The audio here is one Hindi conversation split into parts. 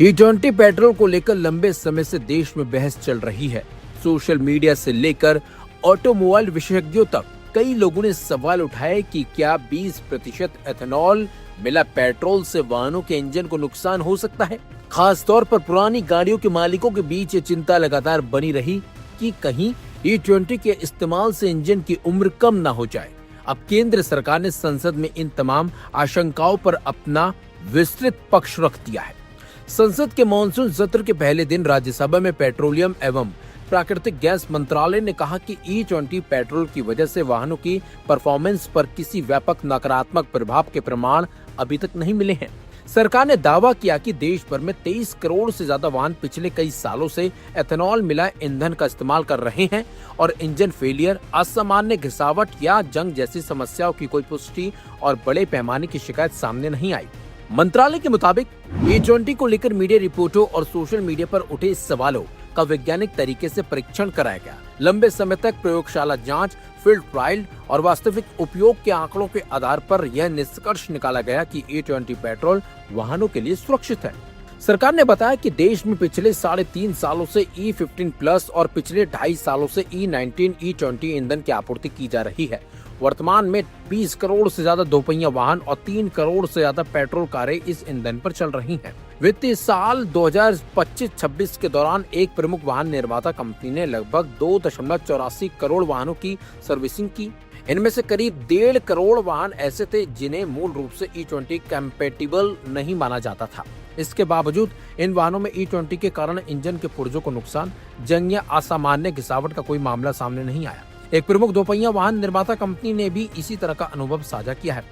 E20 पेट्रोल को लेकर लंबे समय से देश में बहस चल रही है। सोशल मीडिया से लेकर ऑटोमोबाइल विशेषज्ञों तक कई लोगों ने सवाल उठाए कि क्या 20% एथेनॉल मिला पेट्रोल से वाहनों के इंजन को नुकसान हो सकता है। खास तौर पर पुरानी गाड़ियों के मालिकों के बीच ये चिंता लगातार बनी रही कि कहीं E20 के इस्तेमाल से इंजन की उम्र कम ना हो जाए। अब केंद्र सरकार ने संसद में इन तमाम आशंकाओं पर अपना विस्तृत पक्ष रख दिया है। संसद के मॉनसून सत्र के पहले दिन राज्यसभा में पेट्रोलियम एवं प्राकृतिक गैस मंत्रालय ने कहा कि E20 पेट्रोल की वजह से वाहनों की परफॉर्मेंस पर किसी व्यापक नकारात्मक प्रभाव के प्रमाण अभी तक नहीं मिले हैं। सरकार ने दावा किया कि देश भर में 23 करोड़ से ज्यादा वाहन पिछले कई सालों से एथेनॉल मिला ईंधन का इस्तेमाल कर रहे हैं और इंजन फेलियर, असामान्य घिसावट या जंग जैसी समस्याओं की कोई पुष्टि और बड़े पैमाने की शिकायत सामने नहीं आई। मंत्रालय के मुताबिक E20 को लेकर मीडिया रिपोर्टों और सोशल मीडिया पर उठे इस सवालों का वैज्ञानिक तरीके से परीक्षण कराया गया। लंबे समय तक प्रयोगशाला जांच, फील्ड ट्रायल और वास्तविक उपयोग के आंकड़ों के आधार पर यह निष्कर्ष निकाला गया कि E20 पेट्रोल वाहनों के लिए सुरक्षित है। सरकार ने बताया कि देश में पिछले 3.5 सालों से E15 प्लस और पिछले 2.5 सालों से E19 E20 ईंधन की आपूर्ति की जा रही है। वर्तमान में 20 करोड़ से ज्यादा दोपहिया वाहन और 3 करोड़ से ज्यादा पेट्रोल कारें इस ईंधन पर चल रही हैं। वित्तीय साल 2025-26 के दौरान एक प्रमुख वाहन निर्माता कंपनी ने लगभग 2.84 करोड़ वाहनों की सर्विसिंग की। इनमें से करीब 1.5 करोड़ वाहन ऐसे थे जिन्हें मूल रूप से E20 कंपैटिबल नहीं माना जाता था। इसके बावजूद इन वाहनों में E20 के कारण इंजन के पुर्जों को नुकसान, जंग या असामान्य घिसावट का कोई मामला सामने नहीं आया। एक प्रमुख दोपहिया वाहन निर्माता कंपनी ने भी इसी तरह का अनुभव साझा किया है।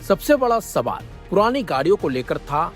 सबसे बड़ा सवाल पुरानी गाड़ियों को लेकर था।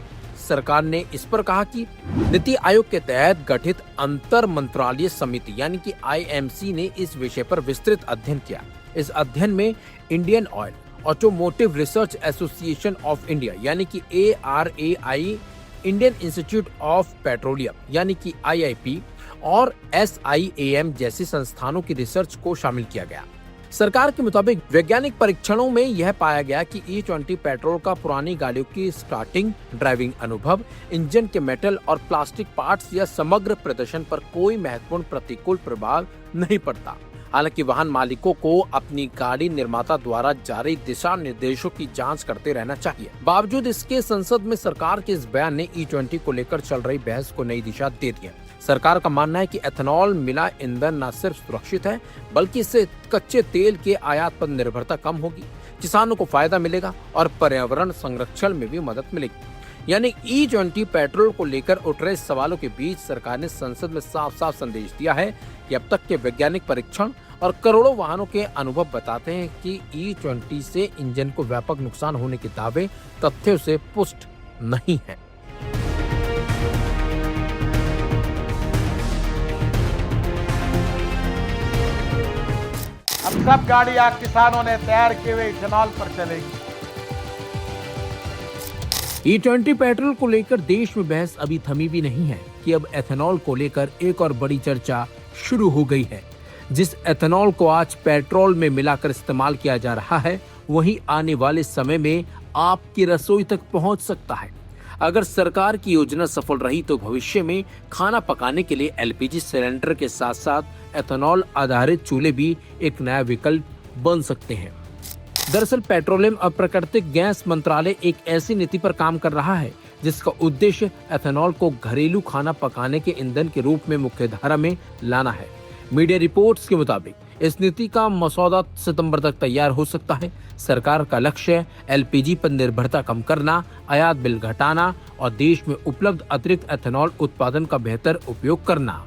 सरकार ने इस पर कहा कि नीति आयोग के तहत गठित अंतर मंत्रालय समिति यानी कि IMC ने इस विषय पर विस्तृत अध्ययन किया। इस अध्ययन में Indian oil, automotive research association of India यानी कि ARAI, Indian institute of petroleum यानी कि IIP और SIAM जैसी संस्थानों की रिसर्च को शामिल किया गया। सरकार के मुताबिक वैज्ञानिक परीक्षणों में यह पाया गया कि E20 पेट्रोल का पुरानी गाड़ियों की स्टार्टिंग, ड्राइविंग अनुभव, इंजन के मेटल और प्लास्टिक पार्ट्स या समग्र प्रदर्शन पर कोई महत्वपूर्ण प्रतिकूल प्रभाव नहीं पड़ता। हालांकि वाहन मालिकों को अपनी गाड़ी निर्माता द्वारा जारी दिशा निर्देशों की जांच करते रहना चाहिए। बावजूद इसके संसद में सरकार के इस बयान ने E20 को लेकर चल रही बहस को नई दिशा दे दी है। सरकार का मानना है कि एथेनॉल मिला ईंधन न सिर्फ सुरक्षित है बल्कि इससे कच्चे तेल के आयात पर निर्भरता कम होगी, किसानों को फायदा मिलेगा और पर्यावरण संरक्षण में भी मदद मिलेगी। यानी E20 पेट्रोल को लेकर उठ रहे सवालों के बीच सरकार ने संसद में साफ साफ संदेश दिया है कि अब तक के वैज्ञानिक परीक्षण और करोड़ों वाहनों के अनुभव बताते हैं कि E20 से इंजन को व्यापक नुकसान होने के दावे तथ्यों से पुष्ट नहीं है। अब सब गाड़ियां किसानों ने तैयार किए हुए इथेनॉल पर चलेगी। E20 पेट्रोल को लेकर देश में बहस अभी थमी भी नहीं है कि अब एथेनॉल को लेकर एक और बड़ी चर्चा शुरू हो गई है। जिस एथेनॉल को आज पेट्रोल में मिलाकर इस्तेमाल किया जा रहा है वही आने वाले समय में आपकी रसोई तक पहुंच सकता है। अगर सरकार की योजना सफल रही तो भविष्य में खाना पकाने के लिए LPG सिलेंडर के साथ साथ एथेनॉल आधारित चूल्हे भी एक नया विकल्प बन सकते हैं। दरअसल पेट्रोलियम और प्राकृतिक गैस मंत्रालय एक ऐसी नीति पर काम कर रहा है जिसका उद्देश्य एथेनॉल को घरेलू खाना पकाने के ईंधन के रूप में मुख्यधारा में लाना है। मीडिया रिपोर्ट्स के मुताबिक इस नीति का मसौदा सितंबर तक तैयार हो सकता है। सरकार का लक्ष्य LPG पर निर्भरता कम करना, आयात बिल घटाना और देश में उपलब्ध अतिरिक्त एथेनॉल उत्पादन का बेहतर उपयोग करना।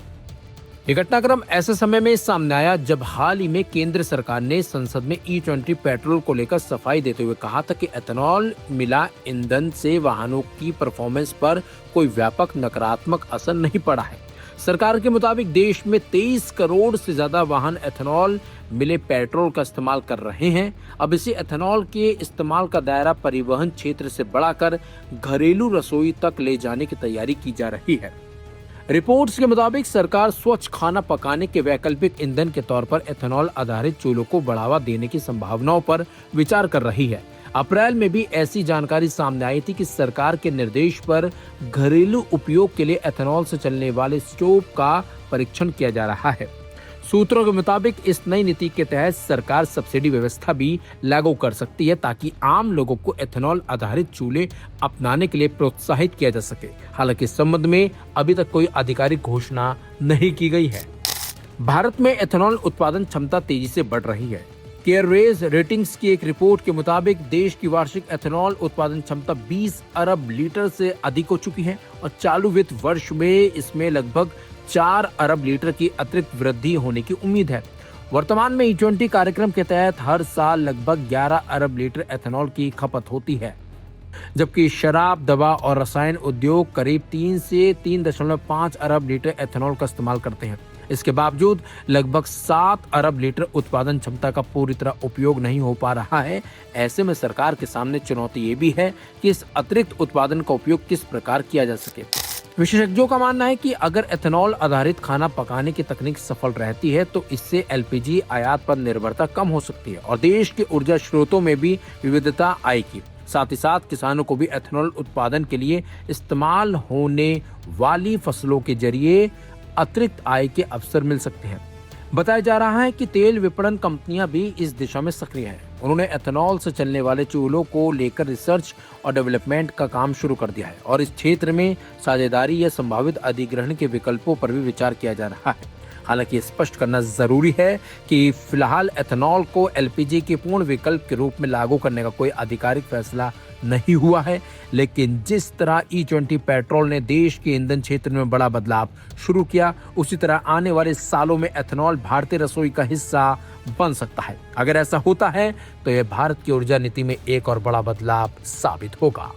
ये घटनाक्रम ऐसे समय में सामने आया जब हाल ही में केंद्र सरकार ने संसद में E20 पेट्रोल को लेकर सफाई देते हुए कहा था कि एथेनॉल मिला ईंधन से वाहनों की परफॉर्मेंस पर कोई व्यापक नकारात्मक असर नहीं पड़ा है। सरकार के मुताबिक देश में 23 करोड़ से ज्यादा वाहन एथेनॉल मिले पेट्रोल का इस्तेमाल कर रहे हैं। अब इसी एथेनॉल के इस्तेमाल का दायरा परिवहन क्षेत्र से बढ़ाकर घरेलू रसोई तक ले जाने की तैयारी की जा रही है। रिपोर्ट्स के मुताबिक सरकार स्वच्छ खाना पकाने के वैकल्पिक ईंधन के तौर पर एथेनॉल आधारित चूल्हों को बढ़ावा देने की संभावनाओं पर विचार कर रही है। अप्रैल में भी ऐसी जानकारी सामने आई थी कि सरकार के निर्देश पर घरेलू उपयोग के लिए एथेनॉल से चलने वाले स्टोव का परीक्षण किया जा रहा है। सूत्रों के मुताबिक इस नई नीति के तहत सरकार सब्सिडी व्यवस्था भी लागू कर सकती है ताकि आम लोगों को एथेनॉल आधारित चूल्हे अपनाने के लिए प्रोत्साहित किया जा सके। हालांकि इस संबंध में अभी तक कोई आधिकारिक घोषणा नहीं की गई है। भारत में एथेनॉल उत्पादन क्षमता तेजी से बढ़ रही है। केयरवेज रेटिंग्स की एक रिपोर्ट के मुताबिक देश की वार्षिक एथेनॉल उत्पादन क्षमता 20 अरब लीटर से अधिक हो चुकी है और चालू वित्त वर्ष में इसमें लगभग 4 अरब लीटर की अतिरिक्त वृद्धि होने की उम्मीद है। वर्तमान में E20 कार्यक्रम के तहत हर साल लगभग 11 अरब लीटर एथेनॉल की खपत होती है, जबकि शराब, दवा और रसायन उद्योग करीब 3 से 3.5 अरब लीटर एथेनॉल का इस्तेमाल करते हैं। इसके बावजूद लगभग 7 अरब लीटर उत्पादन क्षमता का पूरी तरह उपयोग नहीं हो पा रहा है। ऐसे में सरकार के सामने चुनौती ये भी है कि इस अतिरिक्त उत्पादन का उपयोग किस प्रकार किया जा सके। विशेषज्ञों का मानना है कि अगर एथेनॉल आधारित खाना पकाने की तकनीक सफल रहती है तो इससे LPG आयात पर निर्भरता कम हो सकती है और देश के ऊर्जा स्रोतों में भी विविधता आएगी। साथ ही साथ किसानों को भी एथेनॉल उत्पादन के लिए इस्तेमाल होने वाली फसलों के जरिए अतिरिक्त आय के अवसर मिल सकते हैं। बताया जा रहा है कि तेल विपणन कंपनियां भी इस दिशा में सक्रिय हैं। उन्होंने एथेनॉल से चलने वाले चूल्हों को लेकर रिसर्च और डेवलपमेंट का काम शुरू कर दिया है और इस क्षेत्र में साझेदारी या संभावित अधिग्रहण के विकल्पों पर भी विचार किया जा रहा है। हालांकि स्पष्ट करना जरूरी है कि फिलहाल एथेनॉल को LPG के पूर्ण विकल्प के रूप में लागू करने का कोई आधिकारिक फैसला नहीं हुआ है, लेकिन जिस तरह E20 पेट्रोल ने देश के ईंधन क्षेत्र में बड़ा बदलाव शुरू किया, उसी तरह आने वाले सालों में एथेनॉल भारतीय रसोई का हिस्सा बन सकता है। अगर ऐसा होता है तो यह भारत की ऊर्जा नीति में एक और बड़ा बदलाव साबित होगा।